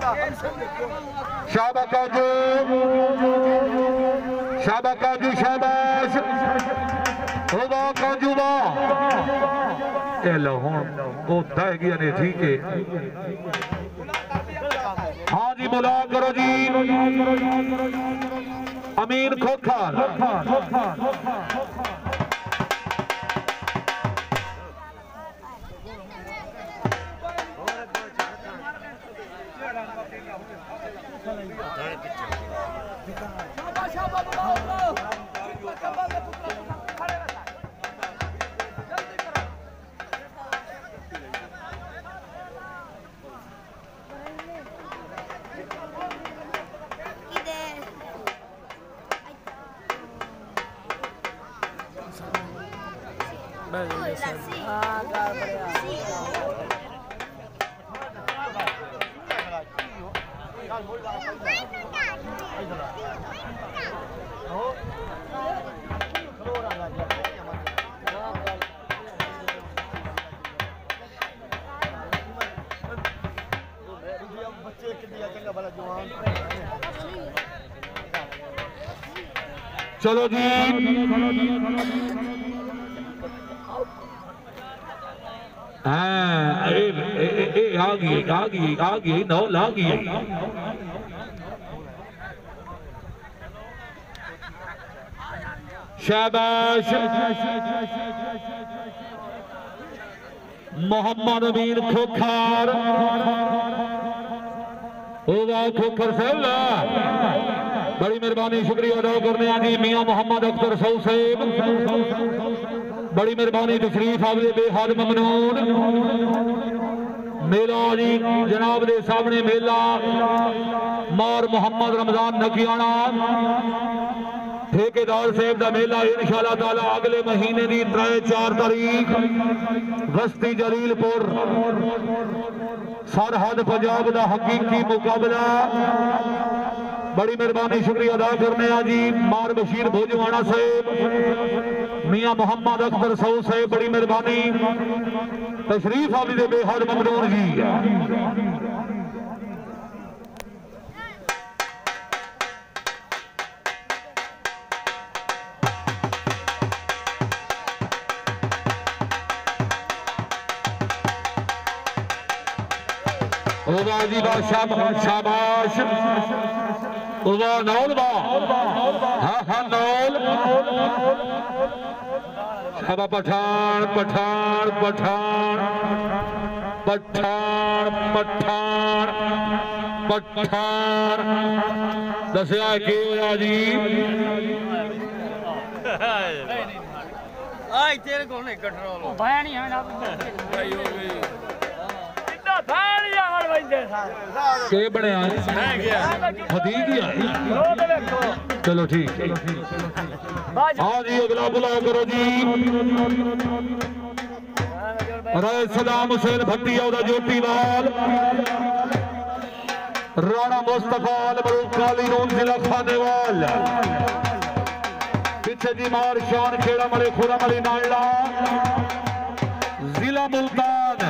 शाबाश काजू शाबाश काजू शाबाश होगा काजू दा ए लो हुन ओ दह गया ने ठीक है हाँ जी बुला करो जी अमीन खोखर चलो जी हाँ आ गई नौ ला गई शाबाश मोहम्मद अमीन खोखर होगा खोखर फैला बड़ी मेहरबानी शुक्रिया अदा करने आगे मियां मोहम्मद अख्तर सौ साहब बड़ी मेहरबानी तशरीफ आवे बेहद ममनून मेला जी जनाब दे सामने मेला मार मोहम्मद रमजान नकियाना ठेकेदार साहब का मेला इंशाअल्लाह ताला अगले महीने की 3-4 तारीख बस्ती जलीलपुर सरहद पंजाब का हकीकी मुकाबला बड़ी मेहरबानी शुक्रिया अदा करने जी मार बशीर भोजवाना साहब मियां मोहम्मद अख्तर सौ साहब बड़ी मेहरबानी तशरीफ आवी दे बेहद ममनून जी शाबाश नौल हाँ हाँ नौल शाबा पठान पठान पठान पठान पठान पठान दसिया की होया जी आई तेरे को नहीं कंट्रोल भाई नहीं है ना के बने चलो ठीक हाँ जी अगला बुला करो जी राय सदाम हुसैन भट्टिया ज्योतिवाल राणा मुस्तफा काली नून जिला खानेवाल पीछे जी मार शान खेड़ा मले खुरा मली नाला जिला मुल्तान